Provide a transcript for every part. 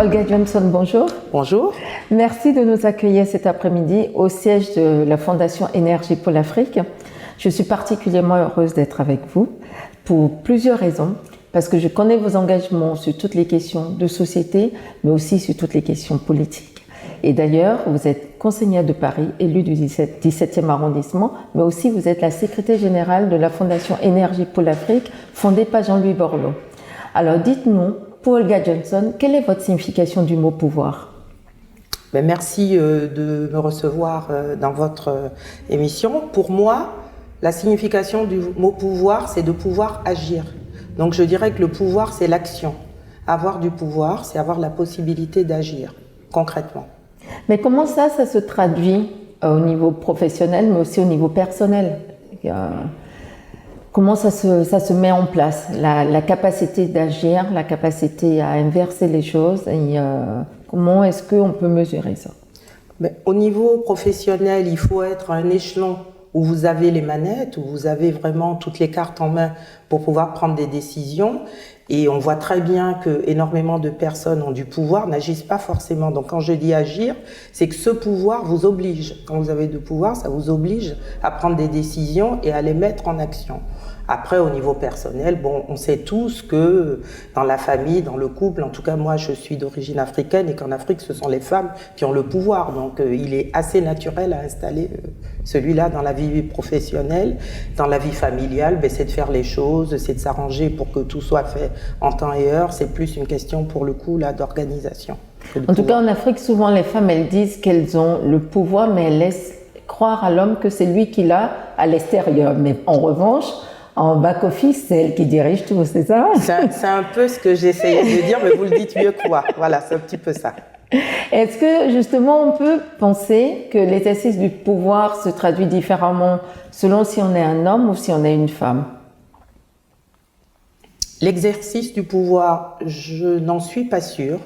Olga Johnson, bonjour. Bonjour. Merci de nous accueillir cet après-midi au siège de la Fondation Énergie pour l'Afrique. Je suis particulièrement heureuse d'être avec vous pour plusieurs raisons. Parce que je connais vos engagements sur toutes les questions de société, mais aussi sur toutes les questions politiques. Et d'ailleurs, vous êtes conseillère de Paris, élue du 17e arrondissement, mais aussi vous êtes la secrétaire générale de la Fondation Énergie pour l'Afrique, fondée par Jean-Louis Borloo. Alors dites-nous, pour Olga Johnson, quelle est votre signification du mot pouvoir? Merci de me recevoir dans votre émission. Pour moi, la signification du mot pouvoir, c'est de pouvoir agir. Donc je dirais que le pouvoir, c'est l'action. Avoir du pouvoir, c'est avoir la possibilité d'agir concrètement. Mais comment ça se traduit au niveau professionnel, mais aussi au niveau personnel? Comment ça se met en place, la capacité d'agir, la capacité à inverser les choses, et comment est-ce qu'on peut mesurer ça? Au niveau professionnel, il faut être à un échelon où vous avez les manettes, où vous avez vraiment toutes les cartes en main pour pouvoir prendre des décisions. Et on voit très bien que énormément de personnes ont du pouvoir, n'agissent pas forcément. Donc quand je dis agir, c'est que ce pouvoir vous oblige. Quand vous avez du pouvoir, ça vous oblige à prendre des décisions et à les mettre en action. Après, au niveau personnel, on sait tous que dans la famille, dans le couple, en tout cas moi je suis d'origine africaine et qu'en Afrique ce sont les femmes qui ont le pouvoir. Donc il est assez naturel à installer celui-là dans la vie professionnelle. Dans la vie familiale, c'est de faire les choses, c'est de s'arranger pour que tout soit fait en temps et heure. C'est plus une question pour le coup là d'organisation. En tout cas en Afrique, souvent les femmes elles disent qu'elles ont le pouvoir, mais elles laissent croire à l'homme que c'est lui qui l'a à l'extérieur. Mais en revanche, en back-office, c'est elle qui dirige tout, c'est ça? C'est un peu ce que j'essayais de dire, mais vous le dites mieux que moi. Voilà, c'est un petit peu ça. Est-ce que justement on peut penser que l'exercice du pouvoir se traduit différemment selon si on est un homme ou si on est une femme? L'exercice du pouvoir, je n'en suis pas sûre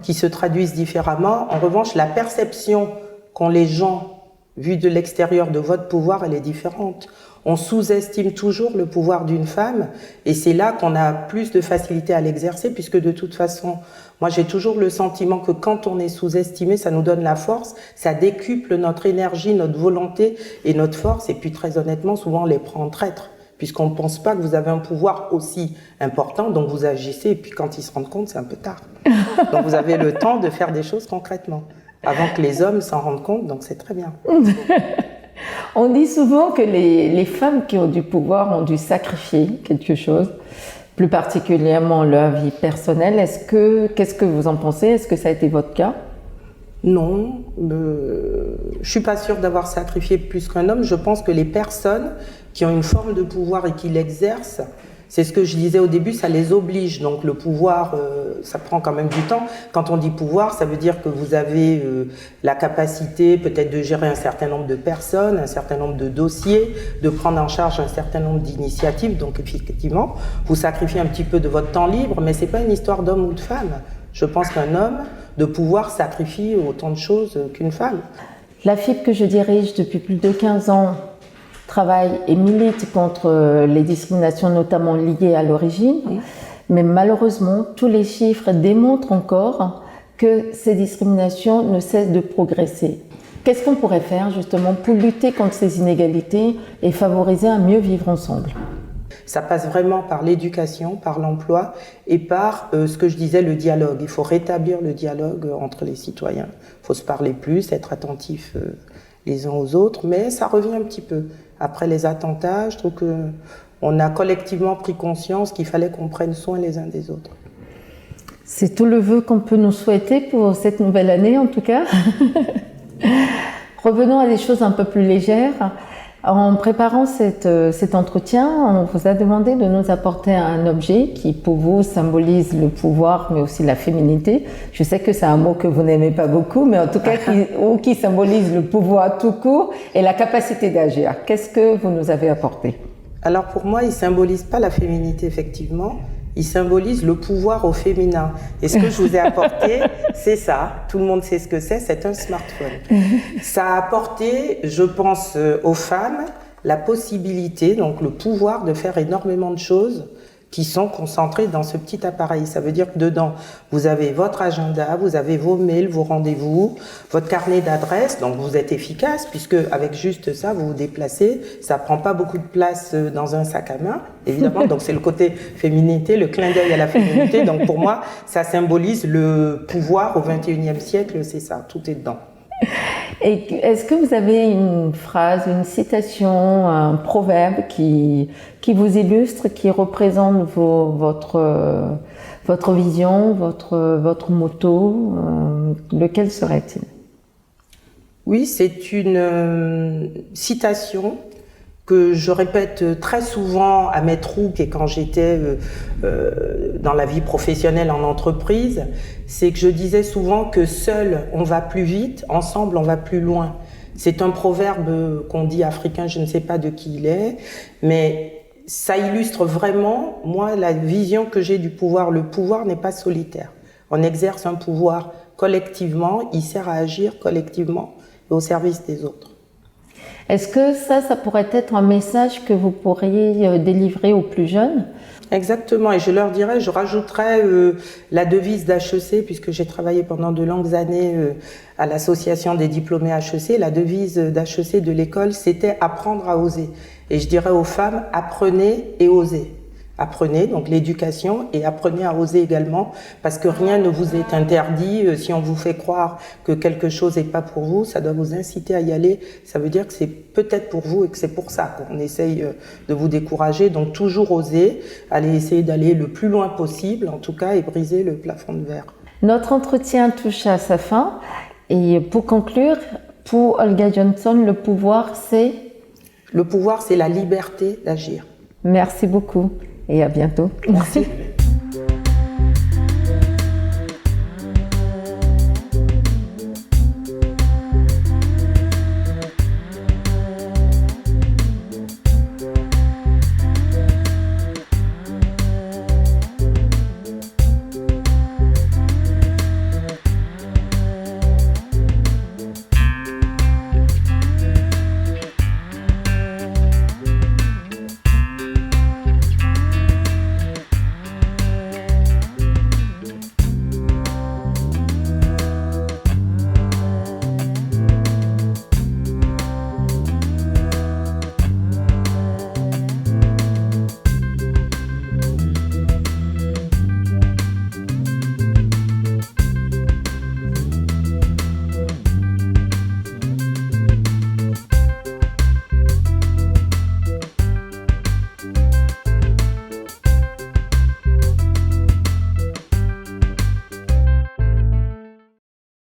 qu'il se traduise différemment. En revanche, la perception qu'ont les gens vue de l'extérieur de votre pouvoir, elle est différente. On sous-estime toujours le pouvoir d'une femme et c'est là qu'on a plus de facilité à l'exercer puisque de toute façon, moi j'ai toujours le sentiment que quand on est sous-estimé, ça nous donne la force, ça décuple notre énergie, notre volonté et notre force et puis très honnêtement, souvent on les prend en traître puisqu'on ne pense pas que vous avez un pouvoir aussi important, donc vous agissez et puis quand ils se rendent compte, c'est un peu tard. Donc vous avez le temps de faire des choses concrètement avant que les hommes s'en rendent compte, donc c'est très bien. On dit souvent que les femmes qui ont du pouvoir ont dû sacrifier quelque chose, plus particulièrement leur vie personnelle. Qu'est-ce que vous en pensez? Est-ce que ça a été votre cas? Non, je suis pas sûre d'avoir sacrifié plus qu'un homme. Je pense que les personnes qui ont une forme de pouvoir et qui l'exercent, c'est ce que je disais au début, ça les oblige. Donc le pouvoir, ça prend quand même du temps. Quand on dit pouvoir, ça veut dire que vous avez la capacité peut-être de gérer un certain nombre de personnes, un certain nombre de dossiers, de prendre en charge un certain nombre d'initiatives. Donc effectivement, vous sacrifiez un petit peu de votre temps libre, mais c'est pas une histoire d'homme ou de femme. Je pense qu'un homme de pouvoir sacrifie autant de choses qu'une femme. La FIP que je dirige depuis plus de 15 ans travaille et milite contre les discriminations notamment liées à l'origine, mais malheureusement, tous les chiffres démontrent encore que ces discriminations ne cessent de progresser. Qu'est-ce qu'on pourrait faire justement pour lutter contre ces inégalités et favoriser un mieux vivre ensemble? Ça passe vraiment par l'éducation, par l'emploi et par ce que je disais, le dialogue. Il faut rétablir le dialogue entre les citoyens. Il faut se parler plus, être attentifs les uns aux autres, mais ça revient un petit peu. Après les attentats, je trouve qu'on a collectivement pris conscience qu'il fallait qu'on prenne soin les uns des autres. C'est tout le vœu qu'on peut nous souhaiter pour cette nouvelle année en tout cas. Revenons à des choses un peu plus légères. En préparant cet entretien, on vous a demandé de nous apporter un objet qui, pour vous, symbolise le pouvoir, mais aussi la féminité. Je sais que c'est un mot que vous n'aimez pas beaucoup, mais en tout cas, qui symbolise le pouvoir tout court et la capacité d'agir. Qu'est-ce que vous nous avez apporté? Alors pour moi, il ne symbolise pas la féminité, effectivement. Il symbolise le pouvoir au féminin. Et ce que je vous ai apporté, c'est ça. Tout le monde sait ce que c'est un smartphone. Ça a apporté, je pense, aux femmes la possibilité, donc le pouvoir de faire énormément de choses qui sont concentrées dans ce petit appareil. Ça veut dire que dedans, vous avez votre agenda, vous avez vos mails, vos rendez-vous, votre carnet d'adresses, donc vous êtes efficace puisque avec juste ça, vous vous déplacez, ça prend pas beaucoup de place dans un sac à main, évidemment, donc c'est le côté féminité, le clin d'œil à la féminité, donc pour moi, ça symbolise le pouvoir au XXIe siècle, c'est ça, tout est dedans. Et est-ce que vous avez une phrase, une citation, un proverbe qui vous illustre, qui représente votre vision, votre motto? Lequel serait-il? Oui, c'est une citation que je répète très souvent à mes troupes et quand j'étais dans la vie professionnelle en entreprise, c'est que je disais souvent que seul on va plus vite, ensemble on va plus loin. C'est un proverbe qu'on dit africain, je ne sais pas de qui il est, mais ça illustre vraiment, moi, la vision que j'ai du pouvoir. Le pouvoir n'est pas solitaire. On exerce un pouvoir collectivement, il sert à agir collectivement et au service des autres. Est-ce que ça pourrait être un message que vous pourriez délivrer aux plus jeunes? Exactement, et je leur dirais, je rajouterais la devise d'HEC, puisque j'ai travaillé pendant de longues années à l'association des diplômés HEC. La devise d'HEC de l'école, c'était apprendre à oser. Et je dirais aux femmes, apprenez et osez. Apprenez, donc l'éducation, et apprenez à oser également, parce que rien ne vous est interdit. Si on vous fait croire que quelque chose n'est pas pour vous, ça doit vous inciter à y aller. Ça veut dire que c'est peut-être pour vous et que c'est pour ça qu'on essaye de vous décourager. Donc toujours oser, aller essayer d'aller le plus loin possible, en tout cas, et briser le plafond de verre. Notre entretien touche à sa fin. Et pour conclure, pour Olga Johnson, le pouvoir, c'est? Le pouvoir, c'est la liberté d'agir. Merci beaucoup. Et à bientôt. Merci.